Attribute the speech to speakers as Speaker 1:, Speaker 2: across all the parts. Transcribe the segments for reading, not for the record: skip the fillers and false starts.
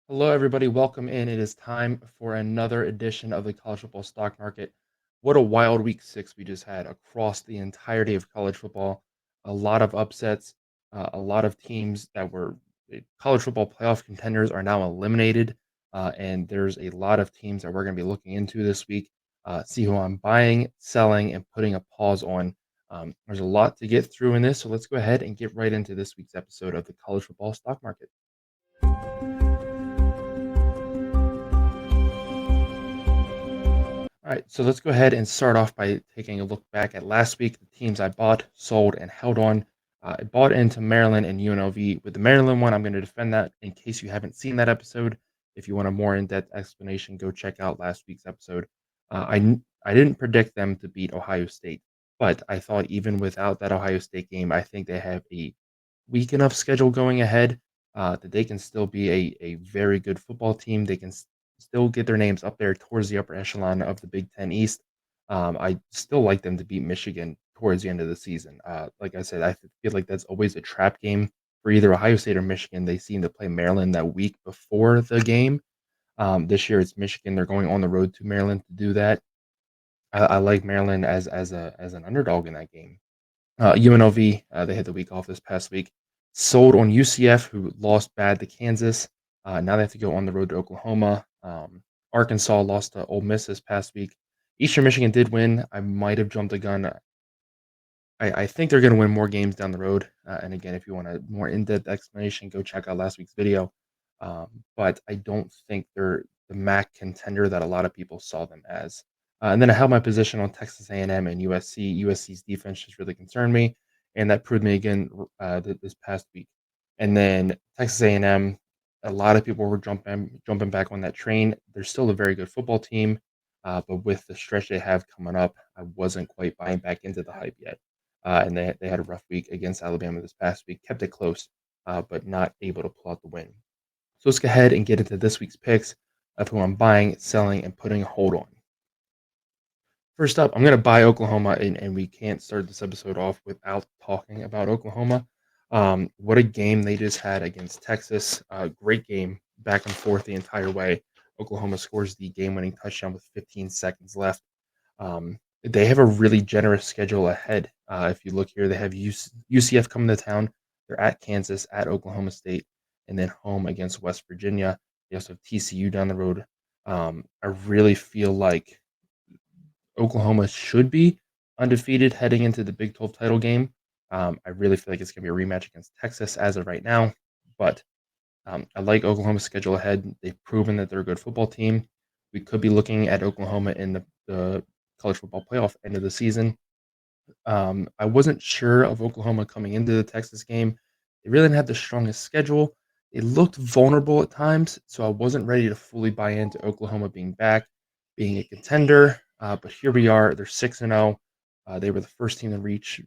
Speaker 1: Hello, everybody. Welcome in. It is time for another edition of the college football stock market. What a wild week 6 we just had across the entirety of college football. A lot of upsets, a lot of teams that were college football playoff contenders are now eliminated. And there's a lot of teams that we're going to be looking into this week. See who I'm buying, selling, and putting a pause on. There's a lot to get through in this. So let's go ahead and get right into this week's episode of the college football stock market. All right, so let's go ahead and start off by taking a look back at last week, the teams I bought, sold, and held on. I bought into Maryland and UNLV. With the Maryland one, I'm going to defend that in case you haven't seen that episode. If you want a more in-depth explanation, go check out last week's episode. I didn't predict them to beat Ohio State, but I thought even without that Ohio State game, I think they have a weak enough schedule going ahead that they can still be a very good football team. They can still get their names up there towards the upper echelon of the Big Ten East. I still like them to beat Michigan towards the end of the season. Like I said, I feel like that's always a trap game for either Ohio State or Michigan. They seem to play Maryland that week before the game. This year it's Michigan. They're going on the road to Maryland to do that. I like Maryland as an underdog in that game. UNLV, they had the week off this past week. Sold on UCF, who lost bad to Kansas. Now they have to go on the road to Oklahoma. Arkansas lost to Ole Miss this past week. Eastern Michigan did win. I might have jumped the gun. I think they're going to win more games down the road. And again, if you want a more in-depth explanation, go check out last week's video. But I don't think they're the MAC contender that a lot of people saw them as. And then I held my position on Texas A&M and USC. USC's defense just really concerned me, and that proved me again this past week. And then Texas A&M, a lot of people were jumping back on that train. They're still a very good football team, but with the stretch they have coming up, I wasn't quite buying back into the hype yet. And they had a rough week against Alabama this past week, kept it close, but not able to pull out the win. So let's go ahead and get into this week's picks of who I'm buying, selling, and putting a hold on. First up, I'm going to buy Oklahoma, and we can't start this episode off without talking about Oklahoma. What a game they just had against Texas. Great game, back and forth the entire way. Oklahoma scores the game-winning touchdown with 15 seconds left. They have a really generous schedule ahead. If you look here, they have UCF coming to town. They're at Kansas, at Oklahoma State, and then home against West Virginia. They also have TCU down the road. I really feel like Oklahoma should be undefeated heading into the Big 12 title game. I really feel like it's going to be a rematch against Texas as of right now, but I like Oklahoma's schedule ahead. They've proven that they're a good football team. We could be looking at Oklahoma in the college football playoff end of the season. I wasn't sure of Oklahoma coming into the Texas game. They really didn't have the strongest schedule. They looked vulnerable at times, so I wasn't ready to fully buy into Oklahoma being back, being a contender. But here we are. They're 6-0. They were the first team to reach,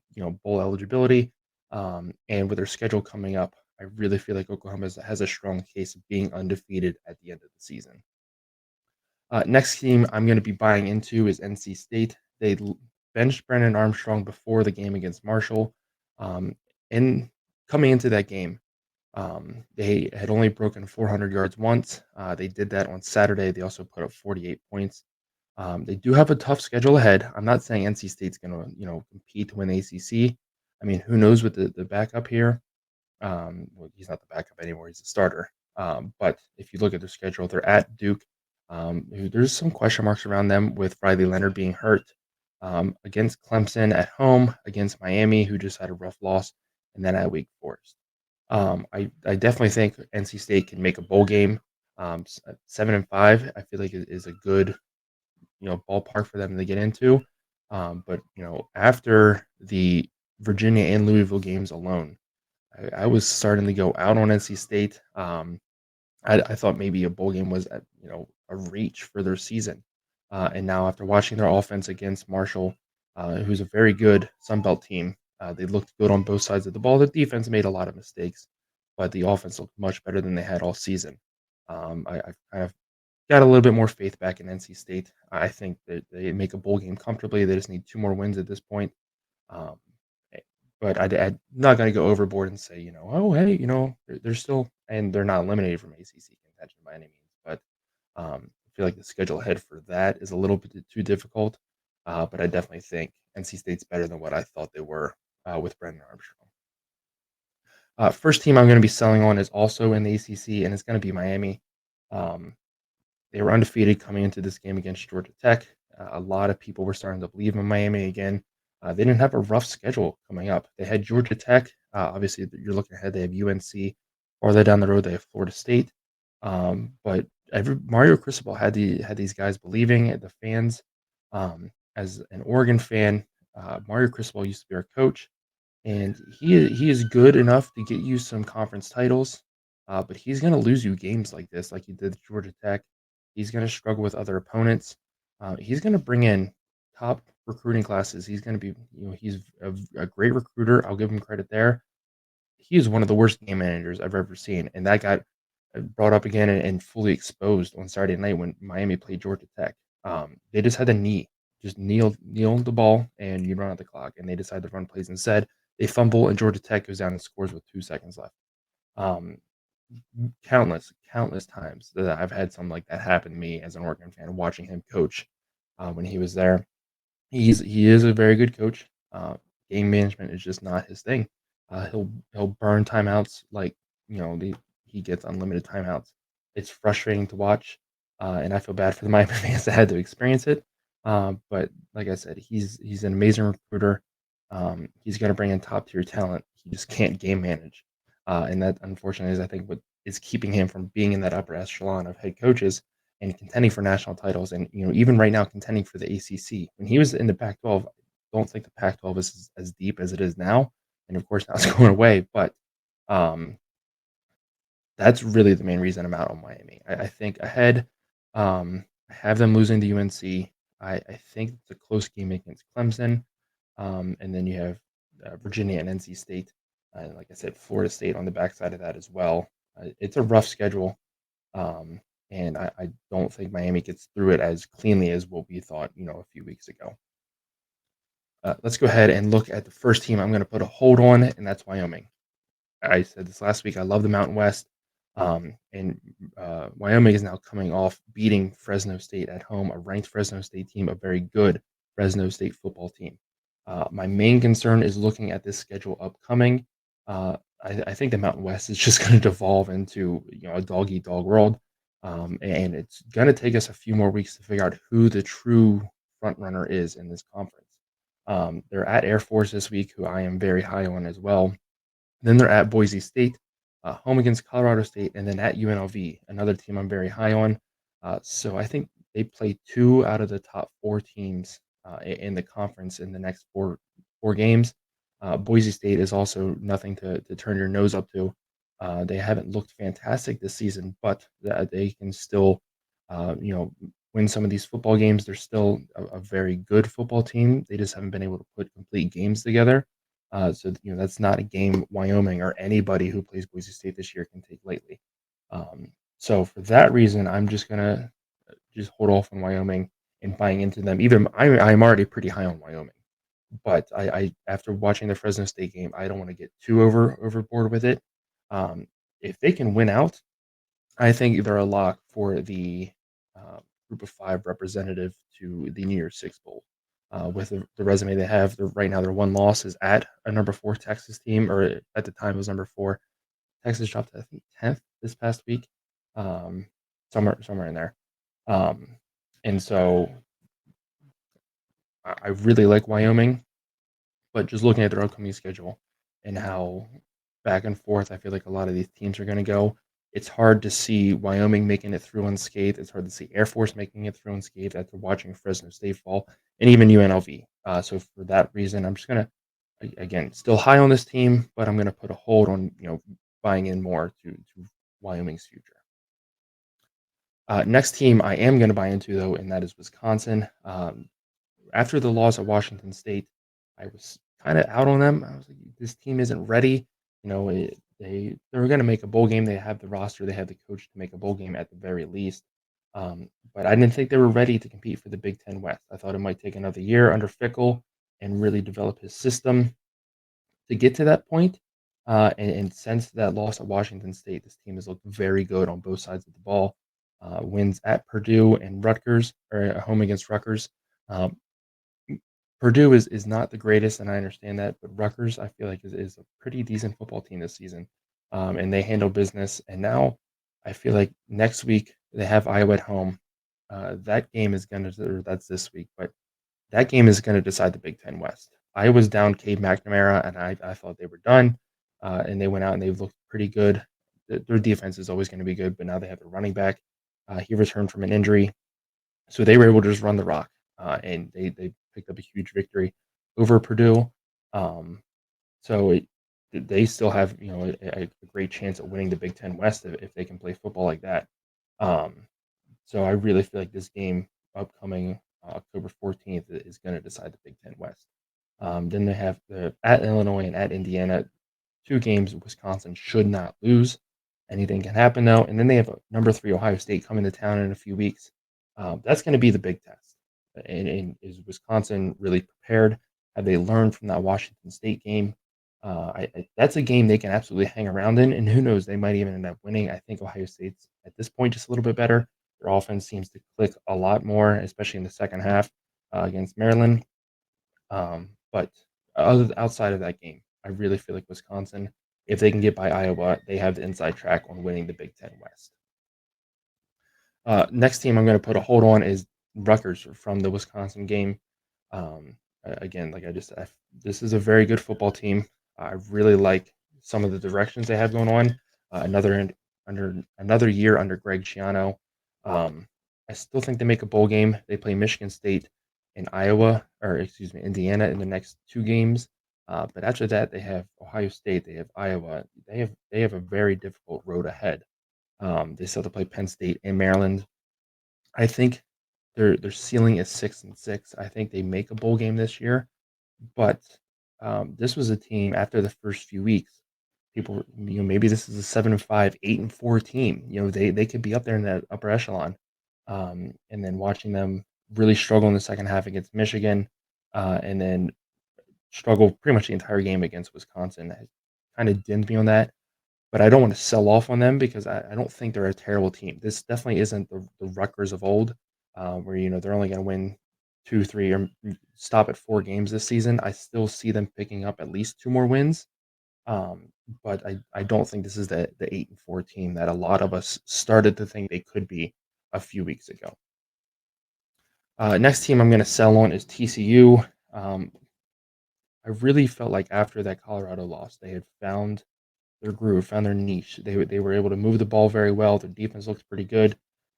Speaker 1: bowl eligibility. And with their schedule coming up, I really feel like Oklahoma has a strong case of being undefeated at the end of the season. Next team I'm going to be buying into is NC State. They benched Brennan Armstrong before the game against Marshall. Um, and coming into that game, they had only broken 400 yards once. They did that on Saturday. They also put up 48 points. They do have a tough schedule ahead. I'm not saying NC State's going to, compete to win the ACC. I mean, who knows with the backup here? Well, he's not the backup anymore. He's a starter. But if you look at their schedule, they're at Duke. There's some question marks around them with Riley Leonard being hurt. Against Clemson at home, against Miami, who just had a rough loss, and then at Wake Forest. I definitely think NC State can make a bowl game. 7-5, I feel like is a good ballpark for them to get into. But after the Virginia and Louisville games alone, I was starting to go out on NC State. I thought maybe a bowl game was a reach for their season. And now after watching their offense against Marshall, who's a very good Sun Belt team, they looked good on both sides of the ball. The defense made a lot of mistakes, but the offense looked much better than they had all season. I kind of got a little bit more faith back in NC State. I think that they make a bowl game comfortably. They just need 2 more wins at this point. Um, but I'm not going to go overboard and say, oh, hey, they're still, and they're not eliminated from ACC contention by any means, but I feel like the schedule ahead for that is a little bit too difficult. But I definitely think NC State's better than what I thought they were with Brendan Armstrong. First team I'm going to be selling on is also in the ACC, and it's going to be Miami. Um, they were undefeated coming into this game against Georgia Tech. A lot of people were starting to believe in Miami again. They didn't have a rough schedule coming up. They had Georgia Tech. Obviously, you're looking ahead. They have UNC. Farther down the road, they have Florida State. But Mario Cristobal had these guys believing the fans. As an Oregon fan, Mario Cristobal used to be our coach. And he is good enough to get you some conference titles, but he's gonna lose you games like this, like he did at Georgia Tech. He's gonna struggle with other opponents. He's gonna bring in top recruiting classes. He's gonna be, he's a great recruiter. I'll give him credit there. He is one of the worst game managers I've ever seen, and that got brought up again and fully exposed on Saturday night when Miami played Georgia Tech. They just had a knee, just kneel the ball, and you run out the clock, and they decide to run plays instead. They fumble, and Georgia Tech goes down and scores with 2 seconds left. Um, countless times that I've had something like that happen to me as an Oregon fan, watching him coach when he was there. He is a very good coach. Game management is just not his thing. He'll burn timeouts like, he gets unlimited timeouts. It's frustrating to watch, and I feel bad for the Miami fans that had to experience it. But like I said, he's an amazing recruiter. He's going to bring in top tier talent. He just can't game manage, and that unfortunately is, I think, what is keeping him from being in that upper echelon of head coaches and contending for national titles, and even right now contending for the ACC. When he was in the Pac-12, I don't think the Pac-12 is as deep as it is now, and of course now it's going away. But um, that's really the main reason I'm out on Miami. I think ahead, I have them losing to UNC. I think it's a close game against Clemson, and then you have Virginia and NC State, and like I said, Florida State on the backside of that as well. It's a rough schedule. Um, and I don't think Miami gets through it as cleanly as what we thought, a few weeks ago. Let's go ahead and look at the first team I'm going to put a hold on, and that's Wyoming. I said this last week. I love the Mountain West, and Wyoming is now coming off beating Fresno State at home, a ranked Fresno State team, a very good Fresno State football team. My main concern is looking at this schedule upcoming. I think the Mountain West is just going to devolve into a dog eat dog world, and it's going to take us a few more weeks to figure out who the true front runner is in this conference. They're at Air Force this week, who I am very high on as well. Then they're at Boise State, home against Colorado State, and then at UNLV, another team I'm very high on. So I think they play two out of the top four teams in the conference in the next four games. Boise State is also nothing to turn your nose up to. They haven't looked fantastic this season, but they can still, win some of these football games. They're still a very good football team. They just haven't been able to put complete games together. So that's not a game Wyoming or anybody who plays Boise State this year can take lightly. So for that reason, I'm just gonna just hold off on Wyoming and buying into them. I'm already pretty high on Wyoming, but I after watching the Fresno State game, I don't want to get too overboard with it. Um, if they can win out, I think they're a lock for the Group of Five representative to the New Year's Six Bowl. With the resume they have, right now their one loss is at a number four Texas team, or at the time it was number four. Texas dropped to, I think, 10th this past week, um, somewhere in there. Um, and so I really like Wyoming, but just looking at their upcoming schedule and how back and forth I feel like a lot of these teams are going to go, it's hard to see Wyoming making it through unscathed. It's hard to see Air Force making it through unscathed after watching Fresno State fall, and even UNLV. So for that reason, I'm just gonna, again, still high on this team, but I'm gonna put a hold on buying in more to Wyoming's future. Next team I am going to buy into, though, and that is Wisconsin. After the loss at Washington State, I was kind of out on them. I was like, this team isn't ready. They were going to make a bowl game. They have the roster, they have the coach to make a bowl game at the very least. But I didn't think they were ready to compete for the Big Ten West. I thought it might take another year under Fickle and really develop his system to get to that point. And since that loss at Washington State, this team has looked very good on both sides of the ball. Wins at Purdue and Rutgers, or at home against Rutgers. Um, Purdue is not the greatest, and I understand that, but Rutgers, I feel like, is a pretty decent football team this season, and they handle business. And now I feel like next week they have Iowa at home. That game is gonna, or that's this week, but that game is gonna decide the Big Ten West. Iowa's down Cade McNamara, and I thought they were done, and they went out and they've looked pretty good. Their defense is always going to be good, but now they have their running back. He returned from an injury, so they were able to just run the rock, and they picked up a huge victory over Purdue. Um, so they still have a great chance at winning the Big Ten West if they can play football like that. Um, so I really feel like this game upcoming October 14th is going to decide the Big Ten West. Then they have at Illinois and at Indiana, two games Wisconsin should not lose. Anything can happen though. And then they have a number three Ohio State coming to town in a few weeks. That's going to be the big test. And is Wisconsin really prepared? Have they learned from that Washington State game? That's a game they can absolutely hang around in, and who knows, they might even end up winning. I think Ohio State's at this point just a little bit better. Their offense seems to click a lot more, especially in the second half against Maryland. But outside of that game, I really feel like Wisconsin, if they can get by Iowa, they have the inside track on winning the Big Ten West. Next team I'm going to put a hold on is Rutgers from the Wisconsin game. Again, like this is a very good football team. I really like some of the directions they have going on. Under another year under Greg Schiano. Um, I still think they make a bowl game. They play Michigan State and Iowa, or excuse me, Indiana in the next two games. But after that, they have Ohio State, they have Iowa. They have a very difficult road ahead. They still have to play Penn State and Maryland. I think their ceiling is 6-6. I think they make a bowl game this year, but this was a team after the first few weeks. People, maybe this is a 7-5, 8-4 team. They could be up there in that upper echelon. And then watching them really struggle in the second half against Michigan, and then struggle pretty much the entire game against Wisconsin, kind of dimmed me on that. But I don't want to sell off on them because I don't think they're a terrible team. This definitely isn't the Rutgers of old, where they're only going to win 2, 3, or stop at 4 games this season. I still see them picking up at least 2 more wins, but I don't think this is the 8-4 team that a lot of us started to think they could be a few weeks ago. Next team I'm going to sell on is TCU. I really felt like after that Colorado loss, they had found their groove, found their niche. They were able to move the ball very well. Their defense looks pretty good.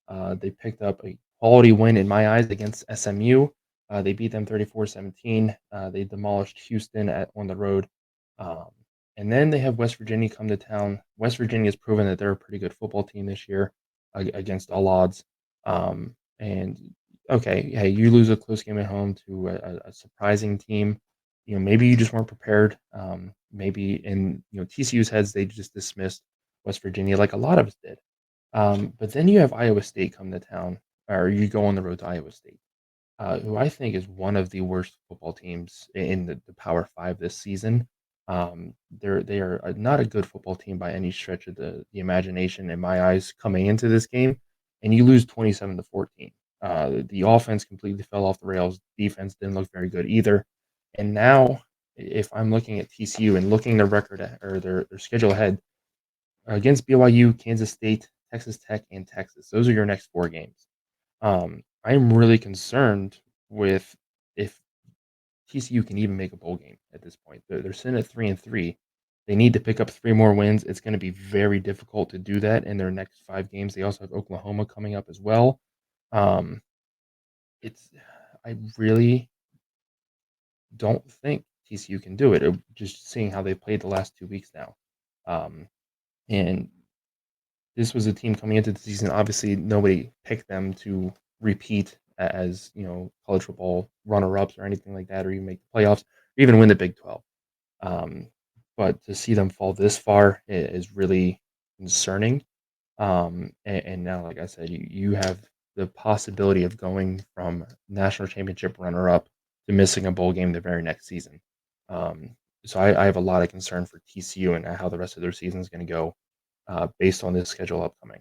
Speaker 1: They picked up a quality win in my eyes against SMU. They beat them 34-17. They demolished Houston on the road. Um, and then they have West Virginia come to town. West Virginia has proven that they're a pretty good football team this year against all odds. And okay, hey, you lose a close game at home to a surprising team. Maybe you just weren't prepared. Maybe in TCU's heads, they just dismissed West Virginia like a lot of us did. But then you have Iowa State come to town, or you go on the road to Iowa State, who I think is one of the worst football teams in the Power Five this season. They are not a good football team by any stretch of the imagination in my eyes coming into this game, and you lose 27-14. The offense completely fell off the rails. Defense didn't look very good either. And now, if I'm looking at TCU and looking their record or their schedule ahead against BYU, Kansas State, Texas Tech, and Texas, those are your next 4 games. I'm really concerned with if TCU can even make a bowl game at this point. They're sitting at 3-3. They need to pick up 3 more wins. It's going to be very difficult to do that in their next 5 games. They also have Oklahoma coming up as well. Um, it's I really don't think TCU can do it. Just seeing how they played the last 2 weeks now, and this was a team coming into the season. Obviously, nobody picked them to repeat as college football runner-ups or anything like that, or even make the playoffs, or even win the Big 12. Um, but to see them fall this far is really concerning. And now, like I said, you have the possibility of going from national championship runner-up to missing a bowl game the very next season. So I have a lot of concern for TCU and how the rest of their season is going to go based on this schedule upcoming.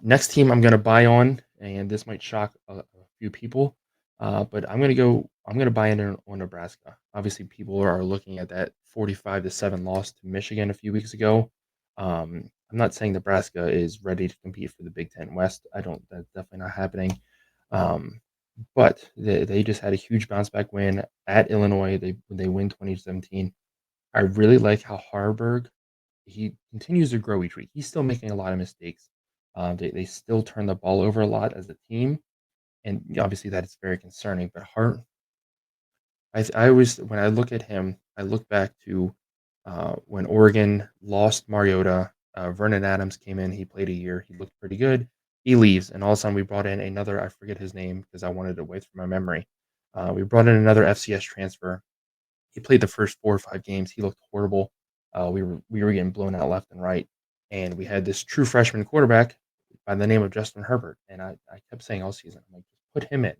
Speaker 1: Next team I'm going to buy on, and this might shock a few people, but I'm going to buy in on Nebraska. Obviously, people are looking at that 45-7 loss to Michigan a few weeks ago. I'm not saying Nebraska is ready to compete for the Big Ten West. I don't. That's definitely not happening. Um, but they just had a huge bounce back win at Illinois. They win 2017. I really like how Harburg he continues to grow each week. He's still making a lot of mistakes. They still turn the ball over a lot as a team, and obviously that is very concerning. But Hart, I always when I look at him, I look back to when Oregon lost Mariota. Vernon Adams came in. He played a year. He looked pretty good. He leaves, and all of a sudden we brought in another. I forget his name because I wanted to wait for my memory. We brought in another FCS transfer. He played the first 4 or 5 games. He looked horrible. We were getting blown out left and right, and we had this true freshman quarterback by the name of Justin Herbert, and I kept saying all season, I'm like, "Just put him in."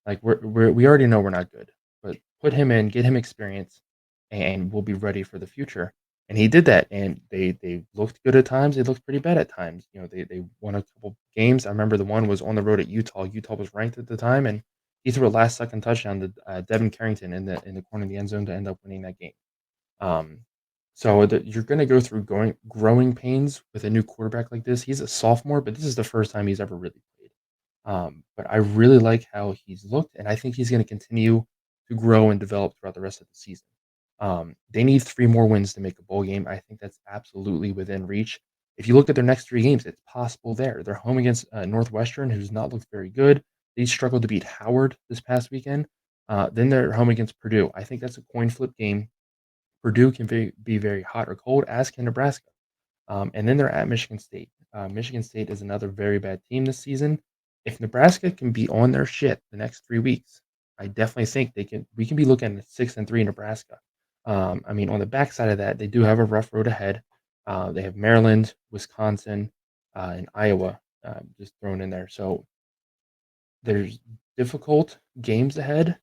Speaker 1: Like, we already know we're not good, but put him in, get him experience, and we'll be ready for the future. And he did that, and they looked good at times. They looked pretty bad at times. They won a couple games. I remember the one was on the road at Utah. Utah was ranked at the time, and he threw a last second touchdown to Devin Carrington in the corner of the end zone to end up winning that game. Um, you're going to go through growing pains with a new quarterback like this. He's a sophomore, but this is the first time he's ever really played. But I really like how he's looked, and I think he's going to continue to grow and develop throughout the rest of the season. They need 3 more wins to make a bowl game. I think that's absolutely within reach. If you look at their next 3 games, it's possible there. They're home against Northwestern, who's not looked very good. They struggled to beat Howard this past weekend. Then they're home against Purdue. I think that's a coin flip game. Purdue can be very hot or cold, as can Nebraska. And then they're at Michigan State. Michigan State is another very bad team this season. If Nebraska can be on their shit the next 3 weeks, I definitely think they can. We can be looking at 6-3 Nebraska. I mean, on the backside of that, they do have a rough road ahead. They have Maryland, Wisconsin, and Iowa just thrown in there. So there's difficult games ahead,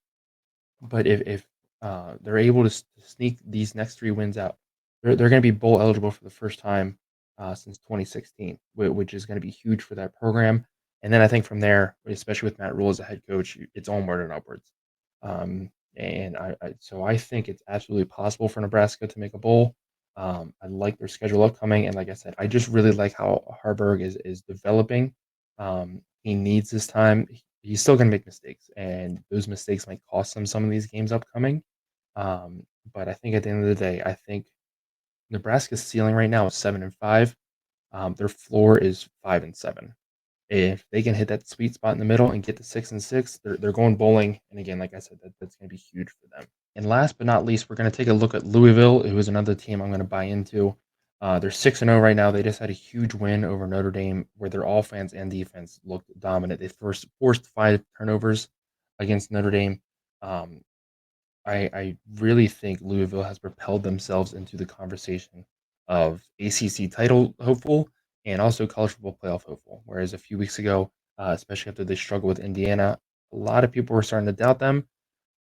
Speaker 1: but if they're able to sneak these next 3 wins out, they're going to be bowl eligible for the first time since 2016, which is going to be huge for that program. And then I think from there, especially with Matt Rule as a head coach, it's onward and upwards. And so I think it's absolutely possible for Nebraska to make a bowl. I like their schedule upcoming, and like I said, I just really like how Harburg is developing. He needs this time. He's still going to make mistakes, and those mistakes might cost him some of these games upcoming. But I think at the end of the day, I think Nebraska's ceiling right now is 7-5. Their floor is 5-7. If they can hit that sweet spot in the middle and get to 6-6, they're going bowling. And again, like I said, that's going to be huge for them. And last but not least, we're going to take a look at Louisville, who is another team I'm going to buy into. They're 6-0 right now. They just had a huge win over Notre Dame, where their offense and defense looked dominant. They forced 5 turnovers against Notre Dame. Um, I really think Louisville has propelled themselves into the conversation of ACC title hopeful and also college football playoff hopeful. Whereas a few weeks ago, especially after they struggled with Indiana, a lot of people were starting to doubt them.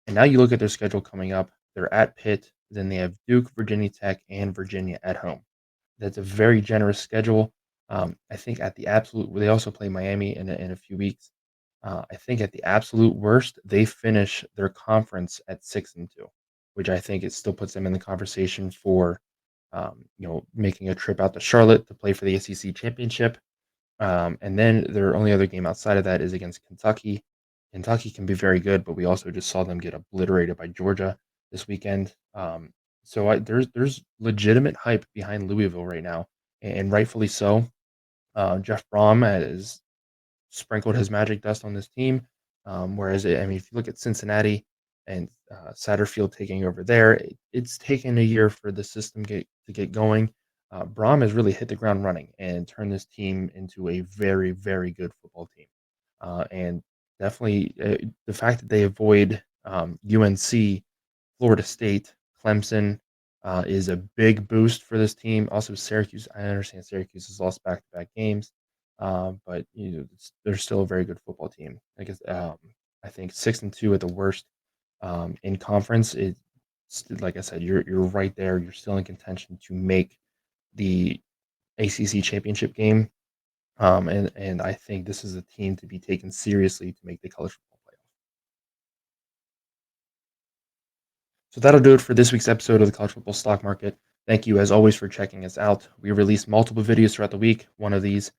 Speaker 1: And now you look at their schedule coming up. They're at Pitt, then they have Duke, Virginia Tech, and Virginia at home. That's a very generous schedule. I think at the absolute, they also play Miami in a few weeks. I think at the absolute worst, they finish their conference at 6-2, which I think it still puts them in the conversation for, making a trip out to Charlotte to play for the ACC championship. And then their only other game outside of that is against Kentucky. Kentucky can be very good, but we also just saw them get obliterated by Georgia this weekend. There's legitimate hype behind Louisville right now, and rightfully so. Jeff Brom has sprinkled his magic dust on this team. I mean, if you look at Cincinnati and Satterfield taking over there, it's taken a year for the system to get going. Brom has really hit the ground running and turned this team into a very, very good football team. And definitely the fact that they avoid UNC, Florida State, Clemson is a big boost for this team. Also, Syracuse. I understand Syracuse has lost back-to-back games, but they're still a very good football team. I guess I think 6-2 at the worst in conference. like I said, you're right there. You're still in contention to make the ACC championship game. And I think this is a team to be taken seriously to make the college football playoff. So that'll do it for this week's episode of the College Football Stock Market. Thank you, as always, for checking us out. We release multiple videos throughout the week. One of these,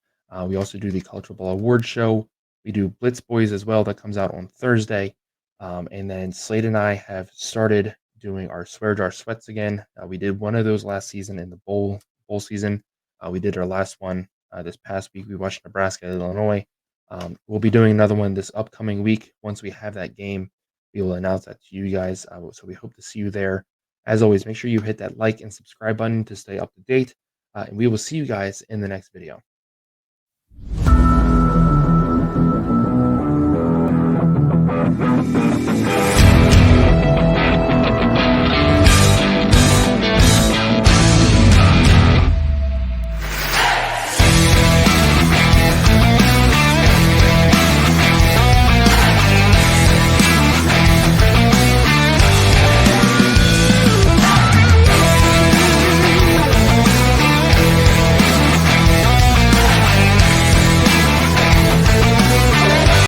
Speaker 1: we also do the College Football Award Show. We do Blitz Boys as well. That comes out on Thursday. And then Slade and I have started doing our Swear Jar Sweats again. We did one of those last season in the bowl season. We did our last one this past week. We watched Nebraska and Illinois. We'll be doing another one this upcoming week once we have that game. We will announce that to you guys. So we hope to see you there. As always, make sure you hit that like and subscribe button to stay up to date. And we will see you guys in the next video.